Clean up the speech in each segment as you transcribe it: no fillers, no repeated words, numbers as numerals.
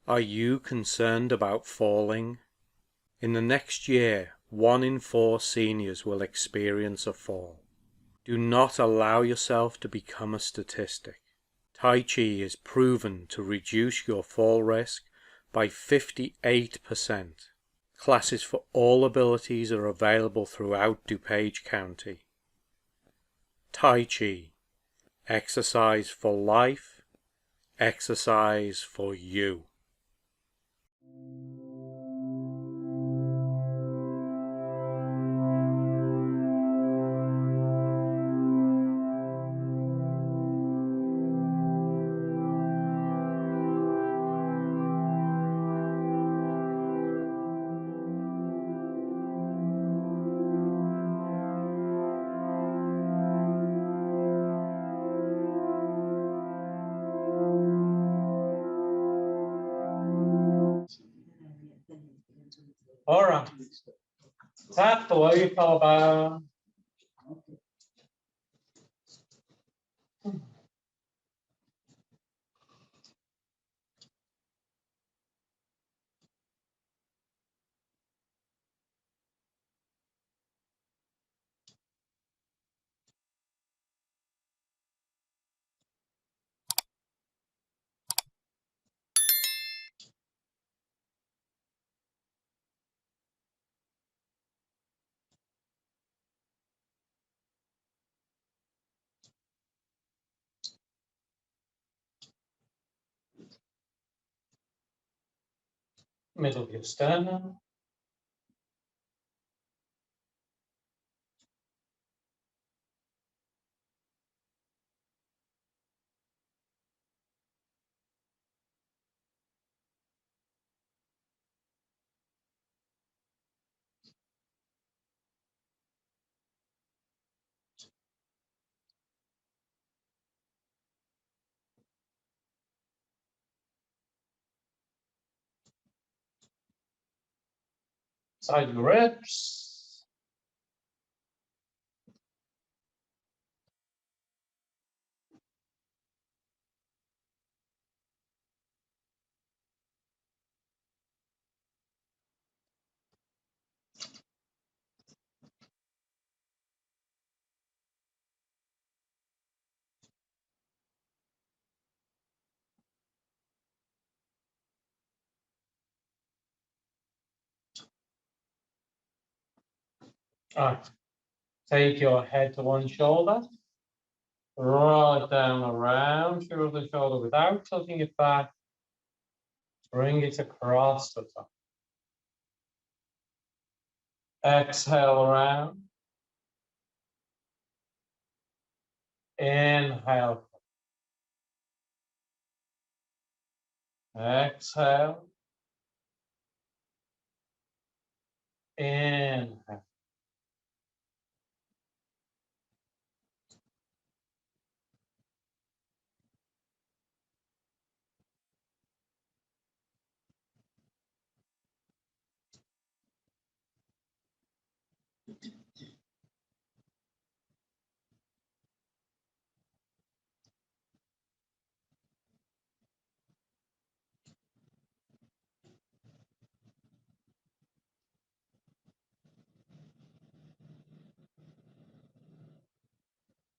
Are you concerned about falling? In the next year, 1 in 4 seniors will experience a fall. Do not allow yourself to become a statistic. Tai Chi is proven to reduce your fall risk by 58%. Classes for all abilities are available throughout DuPage County. Tai Chi. Exercise for life. Exercise for you. All right. Tap the way elbow. Middle of your sternum. Side your ribs. All right. Take your head to one shoulder. Roll it down around your other shoulder without tilting it back. Bring it across the top. Exhale around. Inhale. Exhale. Inhale.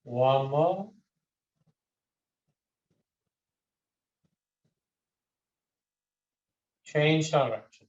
One more. Change direction.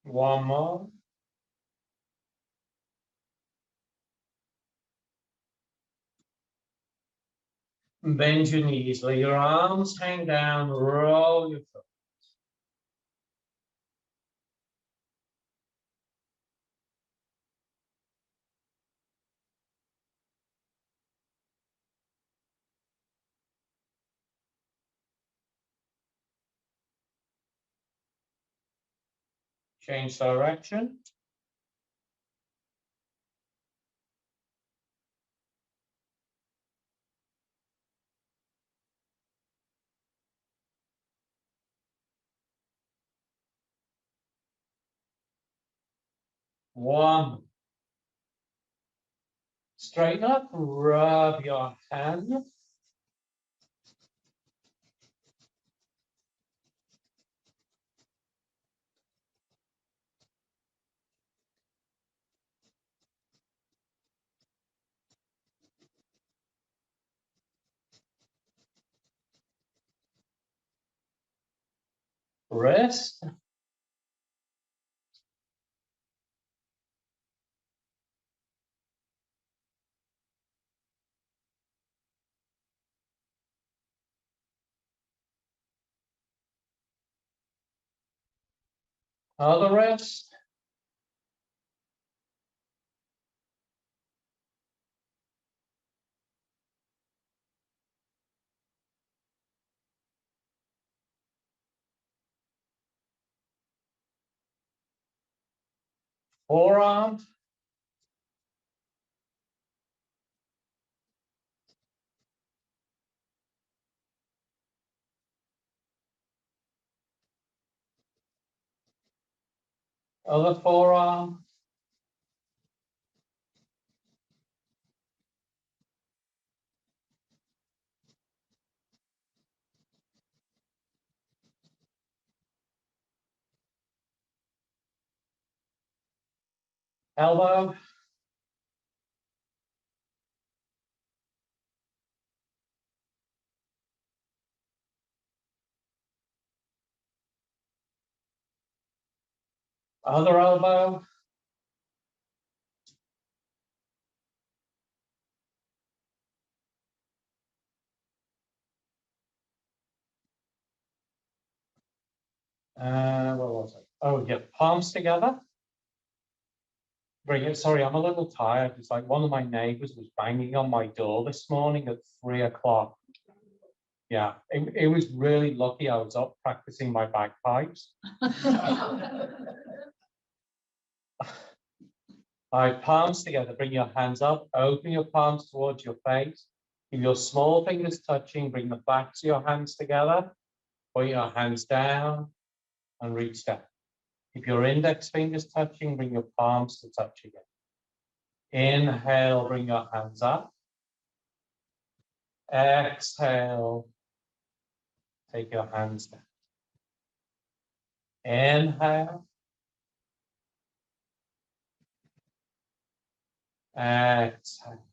One more. Bend your knees, let your arms hang down, roll your foot. Change direction. One. Straighten up, rub your hand. Wrist. Other wrist. Forearm. Other forearm. Elbow. Other elbow. What was it? Oh, yeah, palms together. Bring it. Sorry, I'm a little tired. It's like one of my neighbors was banging on my door this morning at 3 o'clock. Yeah, it was really lucky I was up practicing my bagpipes. All right, palms together. Bring your hands up. Open your palms towards your face. Keep your small fingers touching. Bring the backs of your hands together. Put your hands down and reach down. Keep your index fingers touching. Bring your palms to touch again. Inhale, bring your hands up. Exhale, take your hands down. Inhale. Exhale.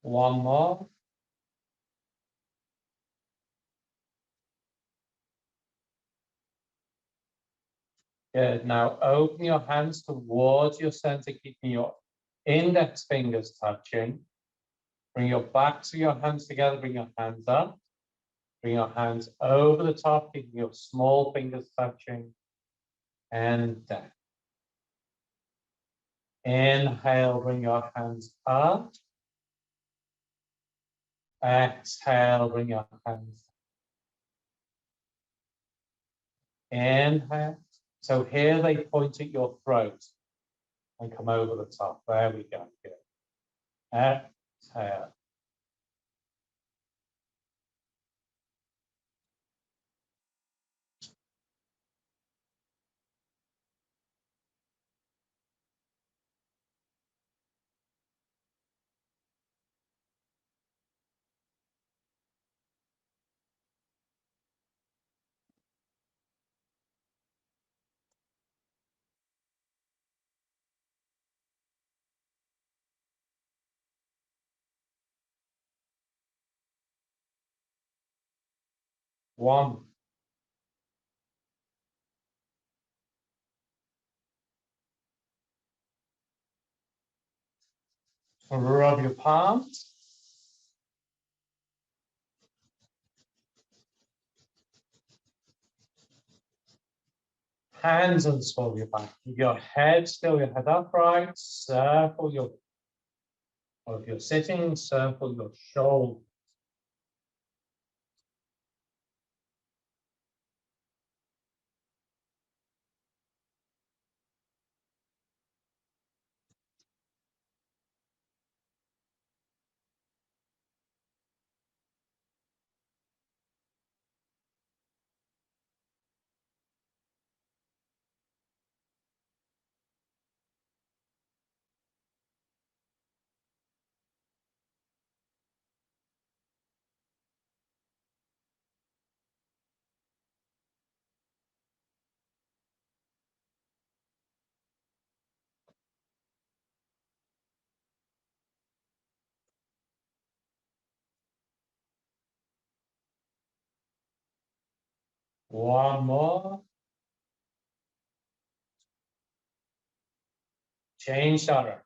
One more. Good. Now open your hands towards your center, keeping your index fingers touching. Bring your backs of your hands together, bring your hands up. Bring your hands over the top, keeping your small fingers touching. And down. Inhale, bring your hands up. Exhale, bring your hands down. Inhale. So here they point at your throat and come over the top. There we go. Good. Exhale. 1. Rub your palms. Hands and swirl your back. Keep your head still, your head upright. Circle your, or if you're sitting, circle your shoulders. One more. Change direction.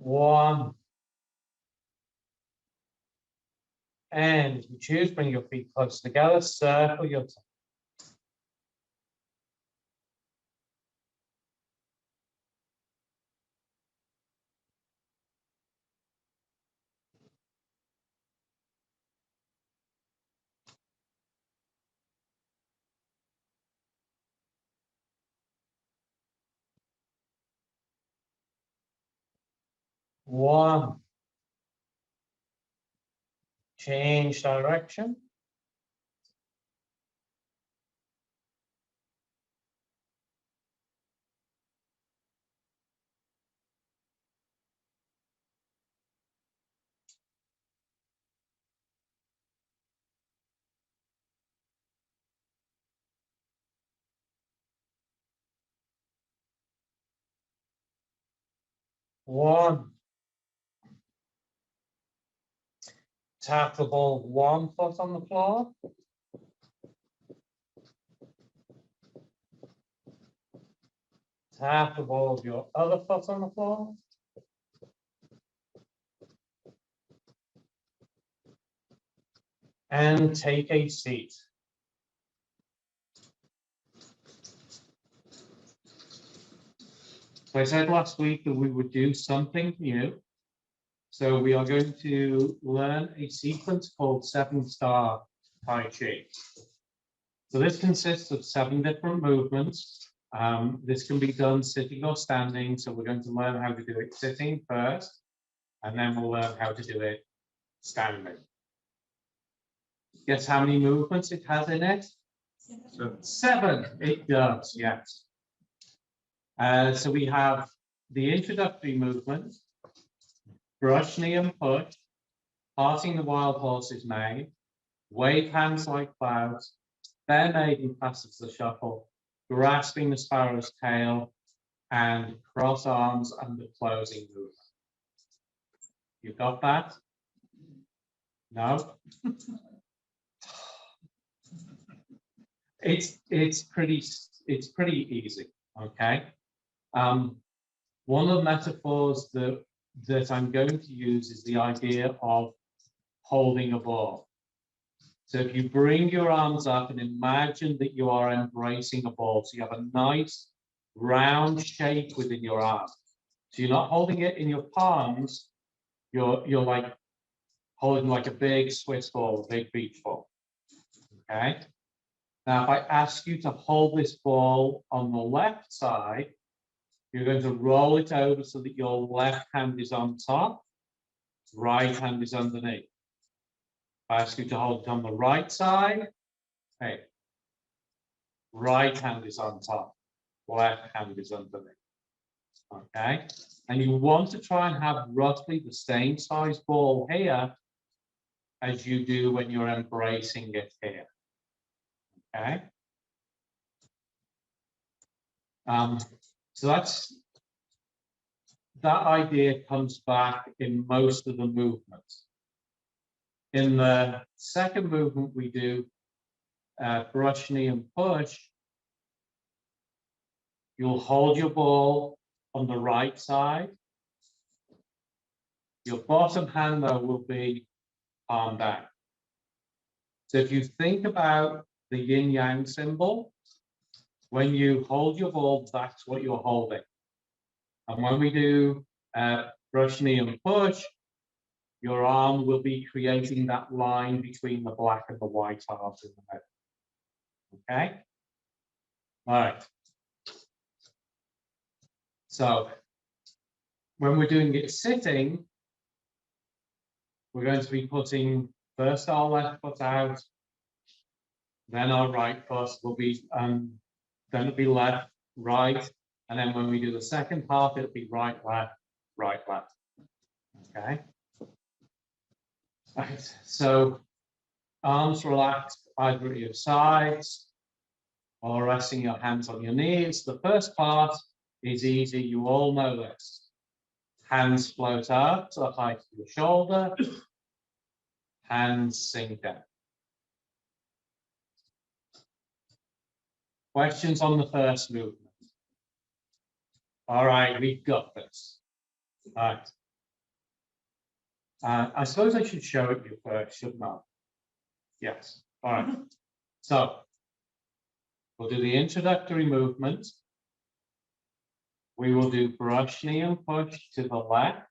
One. And if you choose, bring your feet close together, circle your toes. One. Change direction. One. Tap the ball 1 foot on the floor. Tap the ball of your other foot on the floor. And take a seat. So I said last week that we would do something new. So we are going to learn a sequence called 7-star Tai Chi. So this consists of 7 different movements. This can be done sitting or standing. So we're going to learn how to do it sitting first, and then we'll learn how to do it standing. Guess how many movements it has in it? 7. It does, yes. So we have the introductory movement, brush, knee, and push, parting the wild horse's mane, wave hands like clouds, bare maiden passes the shuffle, grasping the sparrow's tail, and cross arms under closing movement. You got that? No? It's pretty easy, okay? One of the metaphors that I'm going to use is the idea of holding a ball. So if you bring your arms up and imagine that you are embracing a ball, so you have a nice round shape within your arm. So you're not holding it in your palms, you're like holding like a big Swiss ball, a big beach ball. Okay. Now, if I ask you to hold this ball on the left side, You're going to roll it over so that your left hand is on top, right hand is underneath. I ask you to hold it on the right side. Okay. Right hand is on top, left hand is underneath. Okay. And you want to try and have roughly the same size ball here as you do when you're embracing it here. Okay. So that idea comes back in most of the movements. In the second movement, we do brush, knee, and push. You'll hold your ball on the right side. Your bottom hand, though, will be palm down. So if you think about the yin-yang symbol, when you hold your ball, that's what you're holding. And when we do brush, knee, and push, your arm will be creating that line between the black and the white halves in the middle. Okay? All right. So when we're doing it sitting, we're going to be putting first our left foot out, then our right foot will be, then it'll be left, right, and then when we do the second half, it'll be right, left, right, left. Okay. Right. So arms relaxed either at your sides or resting your hands on your knees. The first part is easy. You all know this. Hands float up to the height of your shoulder. Hands sink down. Questions on the first movement? All right, we've got this. All right. I suppose I should show it you first, shouldn't I? Yes. All right. So we'll do the introductory movement. We will do brush, knee, and push to the left.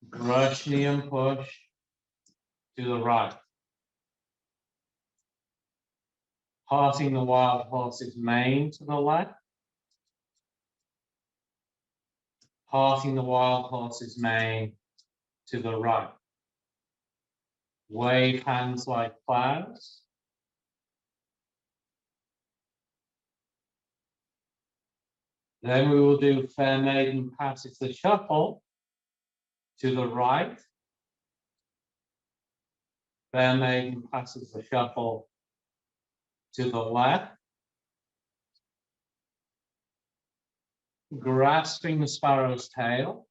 Brush, knee, and push to the right. Parting the wild horse's mane to the left. Parting the wild horse's mane to the right. Wave hands like clouds. Then we will do fair maiden passes the shuffle to the right. Fair maiden passes the shuffle to the left. Grasping the sparrow's tail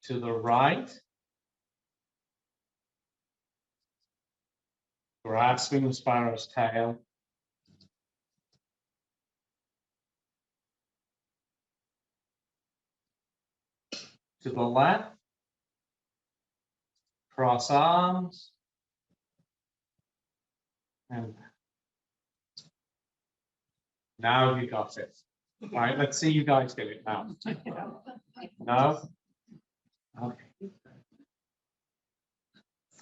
to the right. Grasping the sparrow's tail to the left. Cross arms. And now you got it. All right, let's see you guys do it now. No? Okay.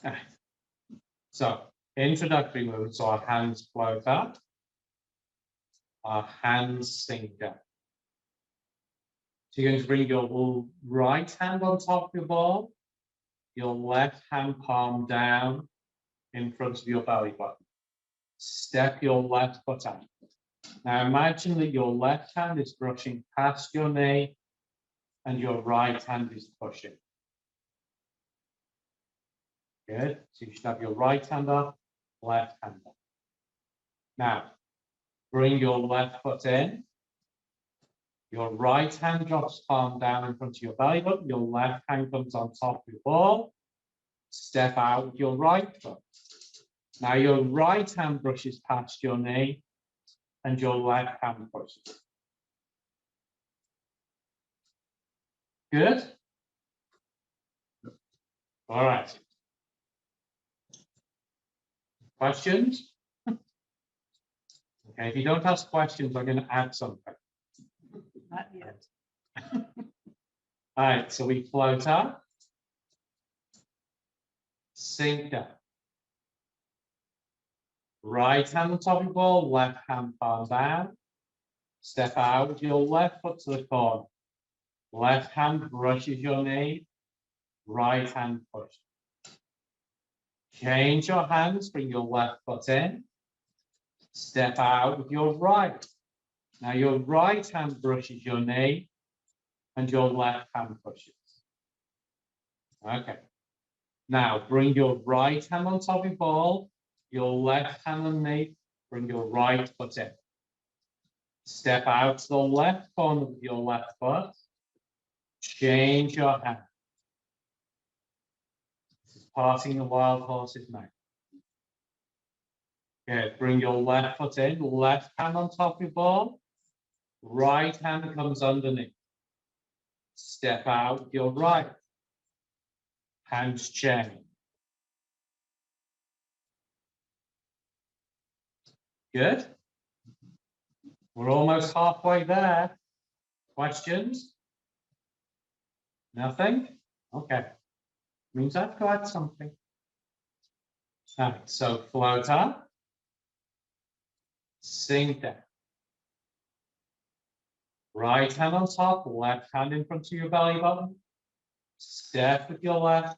All right. So, introductory move, so our hands float up, our hands sink down. So you're going to bring your right hand on top of your ball, your left hand palm down in front of your belly button. Step your left foot out. Now imagine that your left hand is brushing past your knee and your right hand is pushing. Good. So you should have your right hand up, left hand up. Now, bring your left foot in. Your right hand drops palm down in front of your belly button. Your left hand comes on top of your ball. Step out with your right foot. Now your right hand brushes past your knee and your left hand pushes. Good? All right. Questions? Okay, if you don't ask questions, I'm going to add something. Not yet. All right, so we float up, sink down. Right hand on top of your ball, left hand palm down. Step out with your left foot to the corner. Left hand brushes your knee, right hand push. Change your hands, bring your left foot in. Step out with your right. Now your right hand brushes your knee and your left hand pushes. Okay. Now bring your right hand on top of your ball, your left hand underneath, bring your right foot in. Step out to the left corner with your left foot. Change your hand. This is parting the wild horse's mouth. Okay, bring your left foot in, left hand on top of your ball, right hand comes underneath. Step out with your right. Hands chain. Good. We're almost halfway there. Questions? Nothing? Okay. Means I've got something. All right, so float up. Sink down. Right hand on top, left hand in front of your belly button. Step with your left.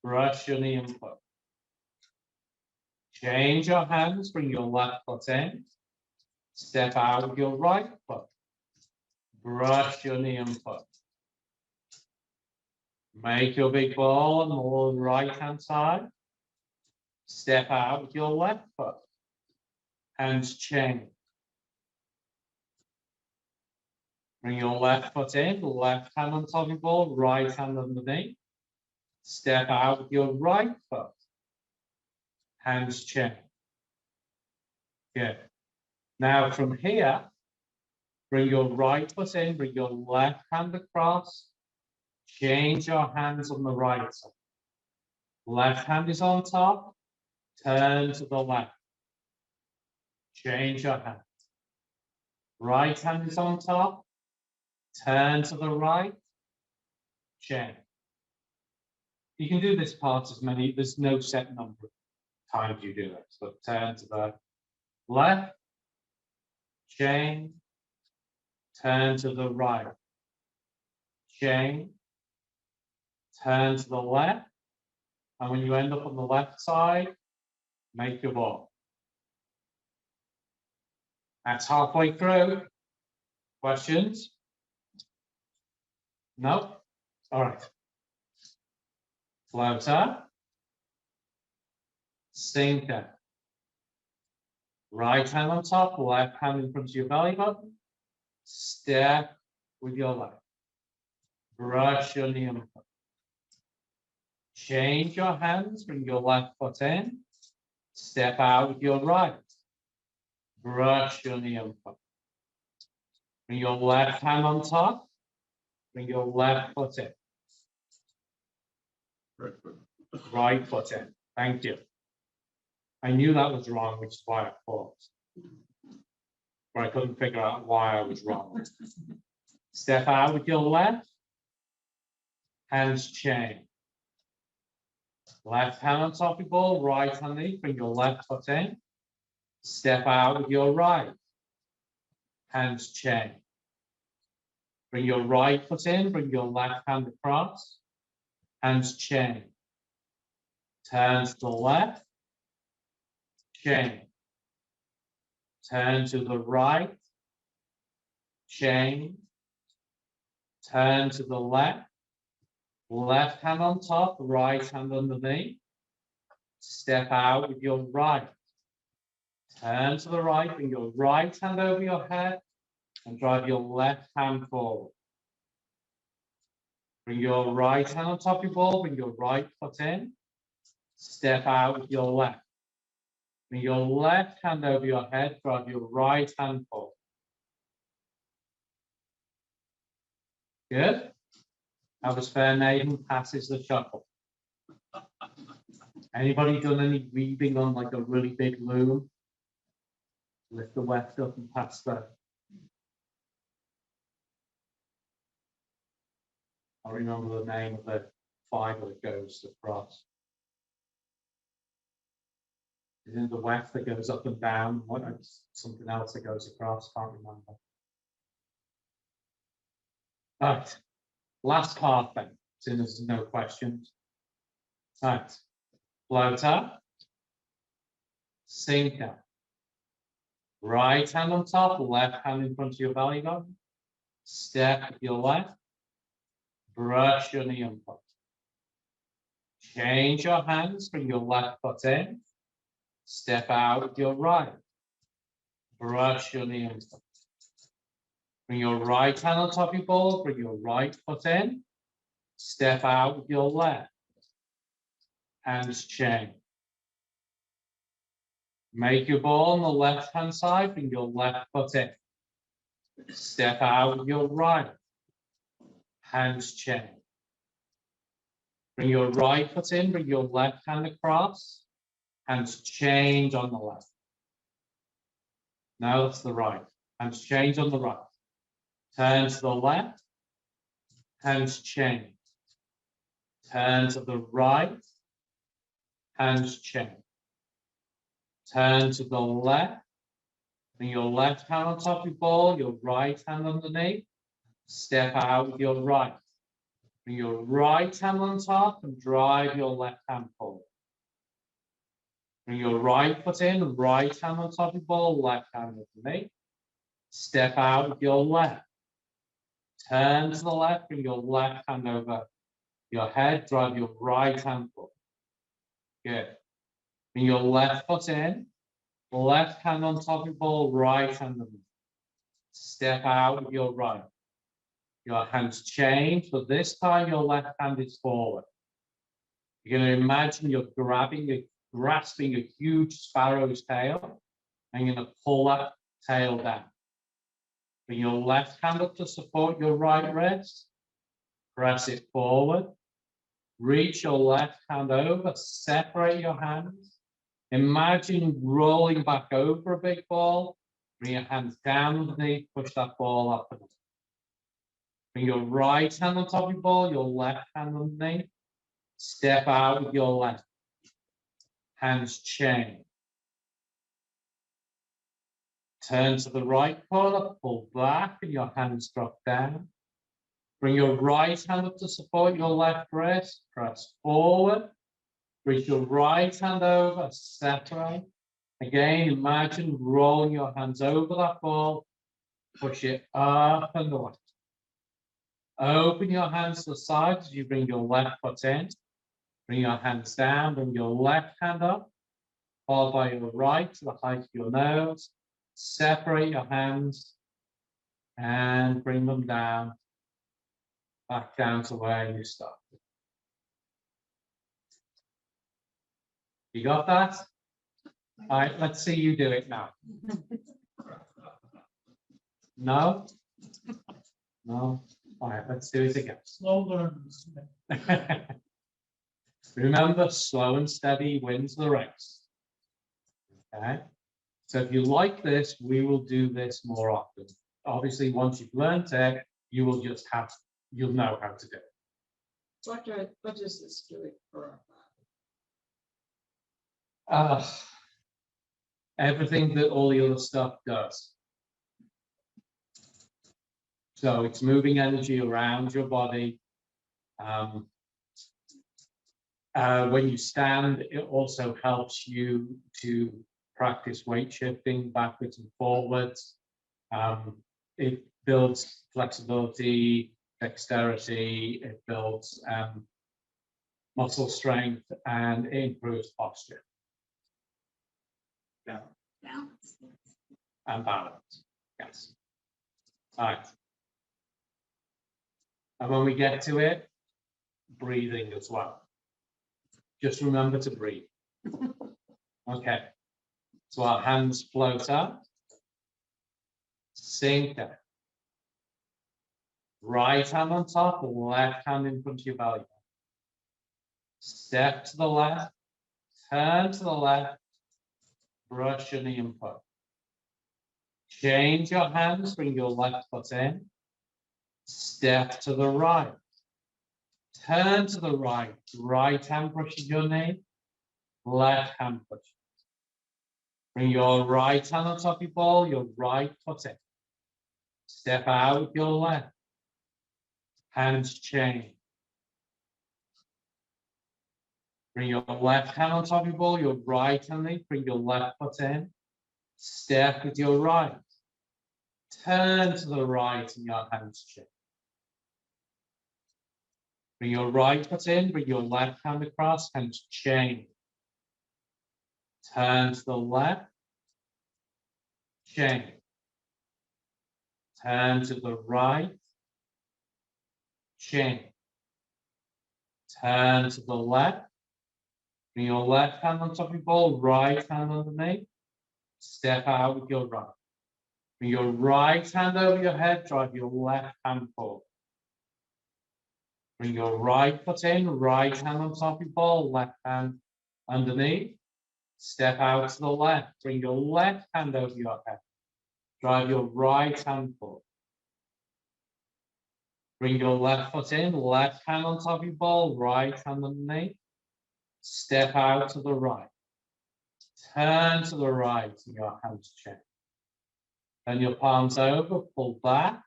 Brush your knee and foot. Change your hands, bring your left foot in. Step out with your right foot. Brush your knee and foot. Make your big ball on the right hand side. Step out with your left foot. Hands chain. Bring your left foot in, left hand on top of the ball, right hand underneath. Step out with your right foot. Hands chain. Good. Now from here, bring your right foot in, bring your left hand across. Change your hands on the right side. Left hand is on top. Turn to the left. Change your hand. Right hand is on top. Turn to the right. Change. You can do this part as many, there's no set number of times you do it. So turn to the left. Change. Turn to the right. Change. Turn to the left. And when you end up on the left side, make your ball. That's halfway through. Questions? No? All right. Floater. Sinker. Right hand on top, left hand in front of your belly button. Step with your left. Brush your knee and foot. Change your hands, bring your left foot in. Step out with your right. Brush your knee and foot. Bring your left hand on top. Bring your left foot in. Right foot in. Thank you. I knew that was wrong, which is why I paused. But I couldn't figure out why I was wrong. Step out with your left. Hands chain. Left hand on top of your ball, right hand knee. Bring your left foot in. Step out with your right. Hands chain. Bring your right foot in, bring your left hand across. Hands chain. Turn to the left. Chain. Turn to the right. Chain. Turn to the left. Left hand on top, right hand underneath. Step out with your right. Turn to the right, bring your right hand over your head and drive your left hand forward. Bring your right hand on top of your ball, bring your right foot in. Step out with your left. Bring your left hand over your head, drive your right hand forward. Good. Have a spare maiden passes the shuffle. Anybody done any weaving on like a really big loom? Lift the weft up and pass that. I remember the name of the fibre that goes across. Isn't the weft that goes up and down? What something else that goes across? Can't remember. Right, last part then, since there's no questions. Right, floater, sinker. Right hand on top, left hand in front of your belly button. Step with your left, brush your knee and foot. Change your hands, bring your left foot in. Step out with your right. Brush your knee and foot. Bring your right hand on top of your ball, bring your right foot in. Step out with your left. Hands change. Make your ball on the left hand side, bring your left foot in. Step out with your right. Hands change. Bring your right foot in, bring your left hand across. Hands change on the left. Now that's the right. Hands change on the right. Turn to the left. Hands change. Turn to the right. Hands change. Turn to the left. Bring your left hand on top of your ball, your right hand underneath. Step out with your right. Bring your right hand on top and drive your left hand forward. Bring your right foot in, right hand on top of your ball, left hand underneath. Step out with your left. Turn to the left, bring your left hand over your head, drive your right hand forward. Good. Bring your left foot in, left hand on top of your ball, right hand underneath. Step out with your right. Your hands change, but this time your left hand is forward. You're going to imagine you're grasping a huge sparrow's tail, and you're going to pull that tail down. Bring your left hand up to support your right wrist. Press it forward. Reach your left hand over, separate your hands. Imagine rolling back over a big ball. Bring your hands down underneath, push that ball up and up. Bring your right hand on top of your ball, your left hand underneath. Step out with your left. Hands change. Turn to the right corner, pull back, and your hands drop down. Bring your right hand up to support your left wrist. Press forward. Reach your right hand over, separate. Again, imagine rolling your hands over that ball. Push it up and away. Open your hands to the sides as you bring your left foot in. Bring your hands down, bring your left hand up, followed by your right to the height of your nose. Separate your hands and bring them down, back down to where you started. You got that? All right, let's see you do it now. No? No? All right, let's do it again. Slow learners. Remember, slow and steady wins the race. Okay? So if you like this, we will do this more often. Obviously, once you've learned it, you will just you'll know how to do it. What does this do for our body? Everything that all the other stuff does. So it's moving energy around your body. When you stand, it also helps you to practice weight shifting backwards and forwards. It builds flexibility, dexterity, it builds muscle strength, and it improves posture. Yeah. Balance. And balance, yes. All right. And when we get to it, breathing as well. Just remember to breathe. Okay. So our hands float up, sink down. Right hand on top, left hand in front of your belly. Step to the left, turn to the left, brush your knee and foot. Change your hands, bring your left foot in. Step to the right. Turn to the right. Right hand pushes your knee. Left hand pushes. Bring your right hand on top of your ball, your right foot in. Step out with your left. Hands change. Bring your left hand on top of your ball, your right hand in. Bring your left foot in. Step with your right. Turn to the right and your hands change. Bring your right foot in, bring your left hand across, hands change. Turn to the left, change. Turn to the right, change. Turn to the left, bring your left hand on top of your ball, right hand underneath. Step out with your right. Bring your right hand over your head, drive your left hand forward. Bring your right foot in, right hand on top of your ball, left hand underneath. Step out to the left, bring your left hand over your head. Drive your right hand forward. Bring your left foot in, left hand on top of your ball, right hand underneath. Step out to the right. Turn to the right and your hands change. Turn your palms over, pull back.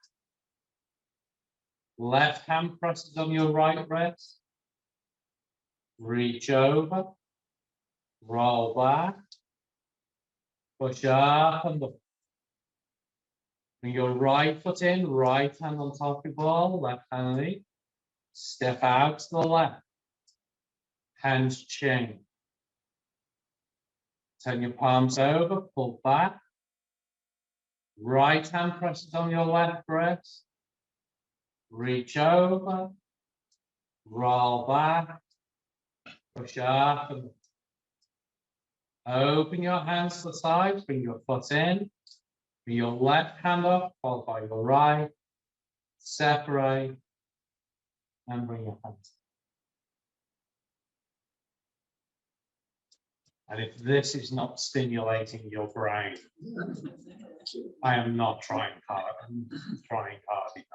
Left hand presses on your right wrist. Reach over. Roll back. Push up and up. Bring your right foot in, right hand on top of your ball, left hand underneath. Step out to the left. Hands change. Turn your palms over, pull back. Right hand presses on your left wrist. Reach over. Roll back. Push up and open your hands to the side. Bring your foot in. Bring your left hand up, followed by your right. Separate. And bring your hands. And if this is not stimulating your brain, I am not trying hard. I'm trying hard enough.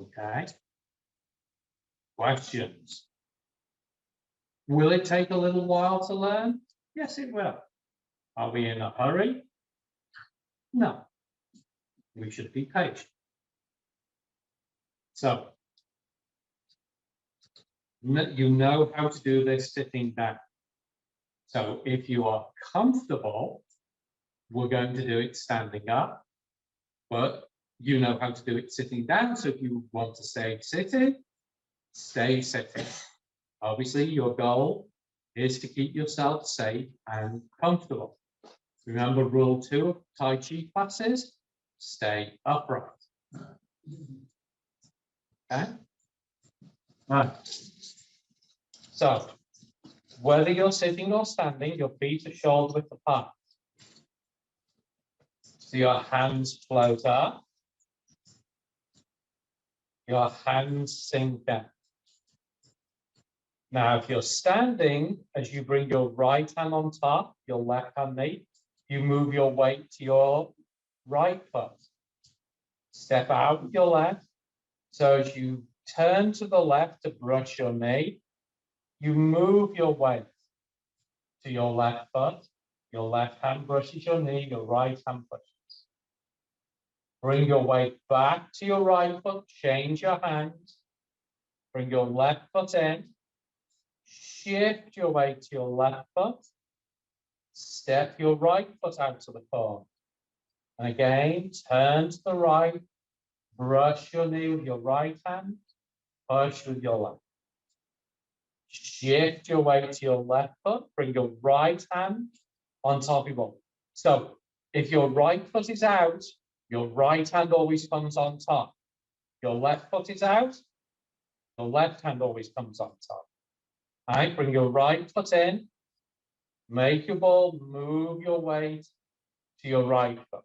Okay. Questions? Will it take a little while to learn? Yes, it will. Are we in a hurry? No. We should be patient. So, you know how to do this sitting down. So if you are comfortable, we're going to do it standing up, but you know how to do it sitting down. So if you want to stay sitting, stay sitting. Obviously, your goal is to keep yourself safe and comfortable. Remember rule 2 of Tai Chi classes, stay upright. Okay? Right. So, whether you're sitting or standing, your feet are shoulder width apart. So your hands float up. Your hands sink down. Now, if you're standing, as you bring your right hand on top, your left hand knee, you move your weight to your right foot. Step out with your left. So as you turn to the left to brush your knee, you move your weight to your left foot. Your left hand brushes your knee, your right hand pushes. Bring your weight back to your right foot, change your hands. Bring your left foot in. Shift your weight to your left foot. Step your right foot out to the corner. And again, turn to the right. Brush your knee with your right hand. Push with your left. Shift your weight to your left foot. Bring your right hand on top of your body. So if your right foot is out, your right hand always comes on top. Your left foot is out, the left hand always comes on top. All right, bring your right foot in. Make your ball, move your weight to your right foot.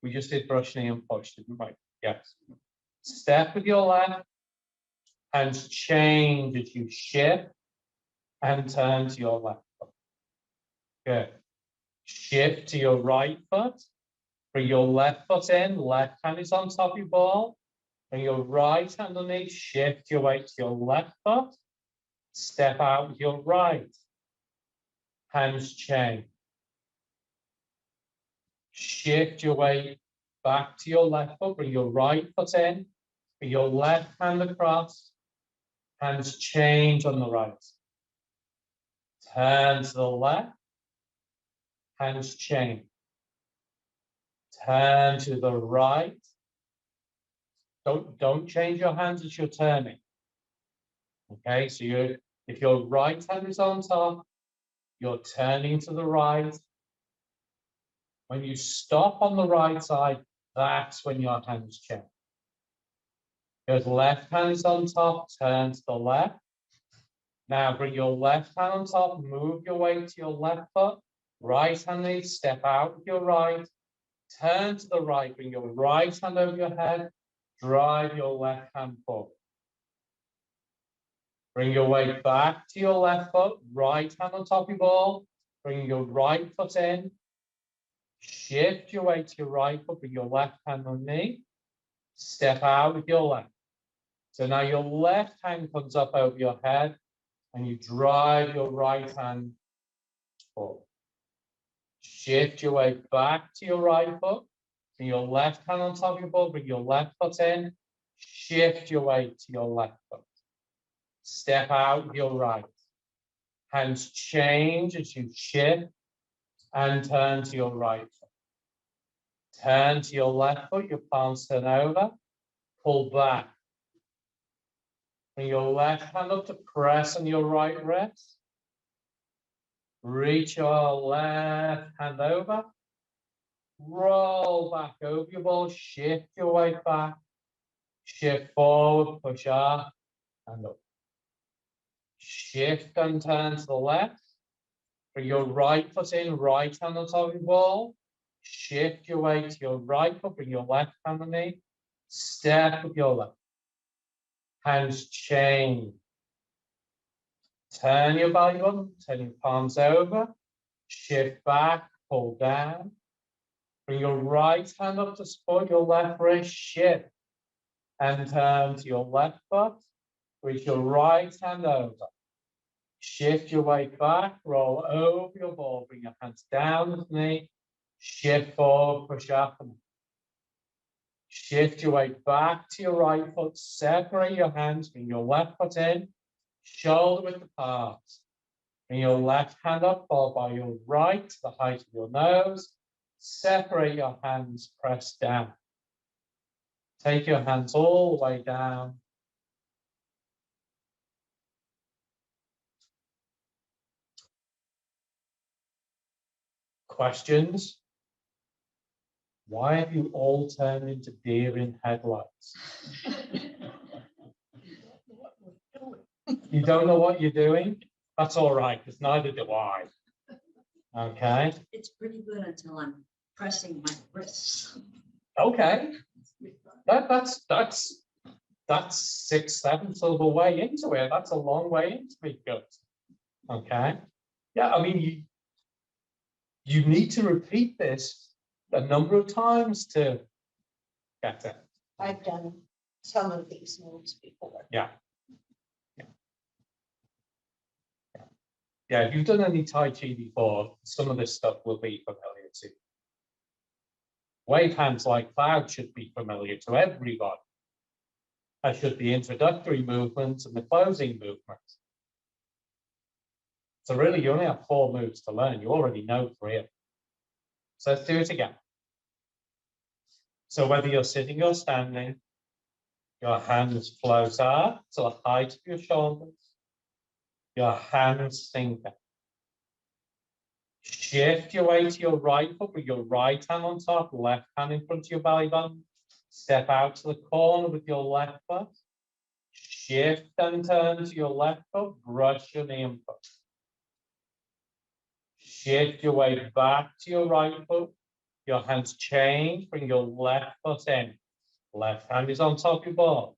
We just did brush knee and push, didn't we? Yes. Step with your left. Hands change as you shift and turn to your left foot. Good. Shift to your right foot. Bring your left foot in. Left hand is on top of your ball. Bring your right hand underneath. Shift your weight to your left foot. Step out with your right. Hands chain. Shift your weight back to your left foot. Bring your right foot in. Bring your left hand across. Hands change on the right. Turn to the left. Hands chain. Turn to the right. Don't change your hands as you're turning. Okay, so if your right hand is on top, you're turning to the right. When you stop on the right side, that's when your hands change. Your left hand is on top, turn to the left. Now bring your left hand on top, move your weight to your left foot. Right hand knee, step out with your right. Turn to the right, bring your right hand over your head. Drive your left hand forward. Bring your weight back to your left foot, right hand on top of your ball. Bring your right foot in. Shift your weight to your right foot, bring your left hand on knee. Step out with your left. So now your left hand comes up over your head and you drive your right hand forward. Shift your weight back to your right foot. Bring your left hand on top of your ball, bring your left foot in. Shift your weight to your left foot. Step out with your right. Hands change as you shift and turn to your right foot. Turn to your left foot, your palms turn over, pull back. Bring your left hand up to press on your right wrist. Reach your left hand over. Roll back over your ball, shift your weight back. Shift forward, push up and up. Shift and turn to the left. Bring your right foot in, right hand on top of your ball. Shift your weight to your right foot, bring your left hand on knee. Step with your left. Hands chain. Turn your belly button, turn your palms over. Shift back, pull down. Bring your right hand up to support your left wrist. Shift and turn to your left foot. Reach your right hand over. Shift your weight back, roll over your ball, bring your hands down with the knee. Shift forward, push up. And shift your weight back to your right foot. Separate your hands, bring your left foot in. Shoulder width apart. Bring your left hand up, followed by your right to the height of your nose. Separate your hands, press down. Take your hands all the way down. Questions? Why have you all turned into deer in headlights? You don't know what you're doing? That's all right, because neither do I. Okay. It's pretty good until I'm pressing my wrists. Okay. That's 6/7 of the way into it. That's a long way into it. Good. Okay. Yeah, I mean, you need to repeat this a number of times to get it. I've done some of these moves before. Yeah. Yeah, if you've done any Tai Chi before, some of this stuff will be familiar to you. Wave hands like cloud should be familiar to everybody. That should be introductory movements and the closing movements. So really, you only have 4 moves to learn. You already know 3 of them. So let's do it again. So whether you're sitting or standing, your hands float up to the height of your shoulders. Your hands sink down. Shift your weight to your right foot with your right hand on top, left hand in front of your belly button. Step out to the corner with your left foot. Shift and turn to your left foot, brush your knee and foot. Shift your weight back to your right foot. Your hands change, bring your left foot in. Left hand is on top of your ball.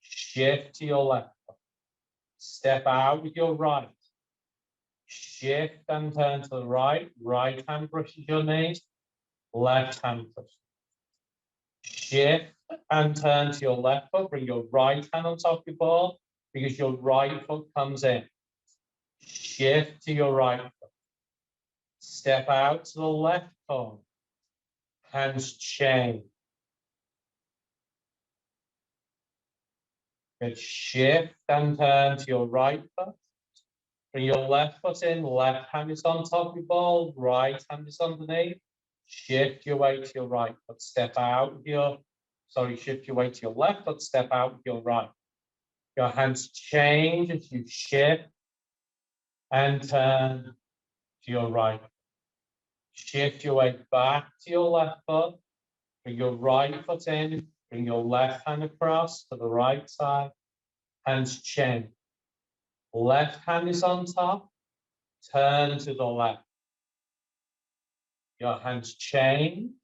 Shift to your left foot. Step out with your right. Shift and turn to the right. Right hand brushes your knees. Left hand pushes. Shift and turn to your left foot. Bring your right hand on top of your ball. because your right foot comes in. Shift to your right foot. Step out to the left corner. Hands chain. Good. Shift and turn to your right foot. Bring your left foot in. Left hand is on top of your ball. Right hand is underneath. Shift your weight to your right foot. Step out with your, shift your weight to your left foot. Step out with your right. Your hands change as you shift and turn to your right. Shift your weight back to your left foot. Bring your right foot in. Bring your left hand across to the right side. Hands chain. Left hand is on top. Turn to the left. Your hands chain.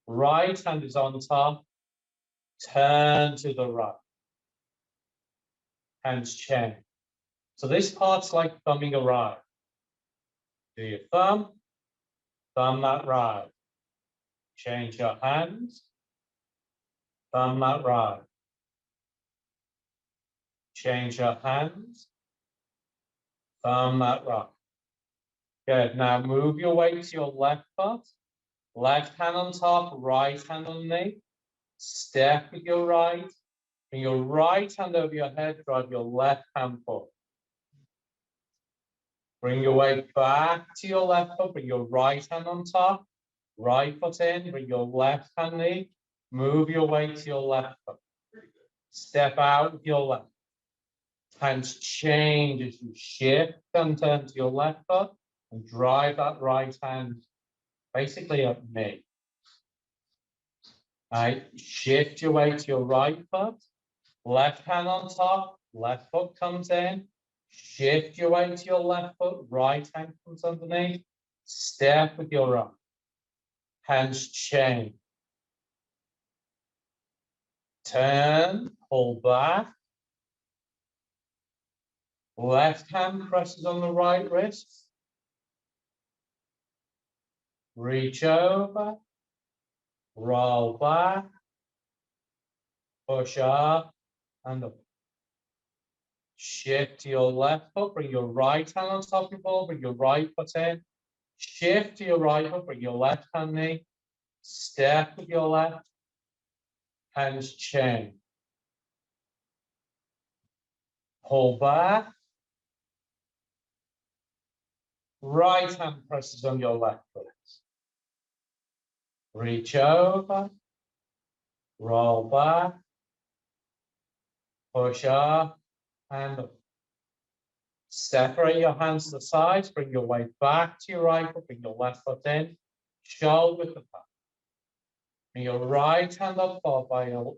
Right hand is on top. Turn to the right. Hands chain. So this part's like thumbing a ride. Do your thumb that ride. Change your hands, thumb that ride. Change your hands, thumb that ride. Good. Now move your weight to your left foot. Left hand on top, right hand underneath. Step with your right. Bring your right hand over your head, drive your left hand forward. Bring your weight back to your left foot, bring your right hand on top, right foot in, bring your left hand knee, move your weight to your left foot. Step out with your left. Hands change as you shift and turn to your left foot and drive that right hand basically up knee. Right, shift your weight to your right foot, left hand on top, left foot comes in, shift your weight to your left foot, right hand comes underneath, step with your right, hands chain. Turn, pull back, left hand presses on the right wrist, reach over, roll back, push up and up. Shift to your left foot, bring your right hand on top of your ball, bring your right foot in. Shift to your right foot, bring your left hand knee. Step with your left, hands chain. Pull back. Right hand presses on your left foot. Reach over, roll back, push up and up. Separate your hands to the sides, bring your weight back to your right foot, bring your left foot in, shoulder width apart. Bring your right hand up, followed by your,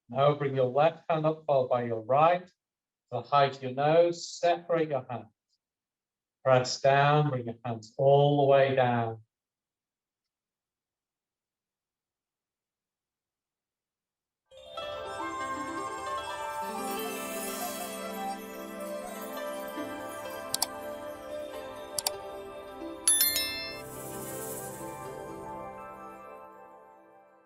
no, bring your left hand up, followed by your right, to the height of your nose, separate your hands. Press down, bring your hands all the way down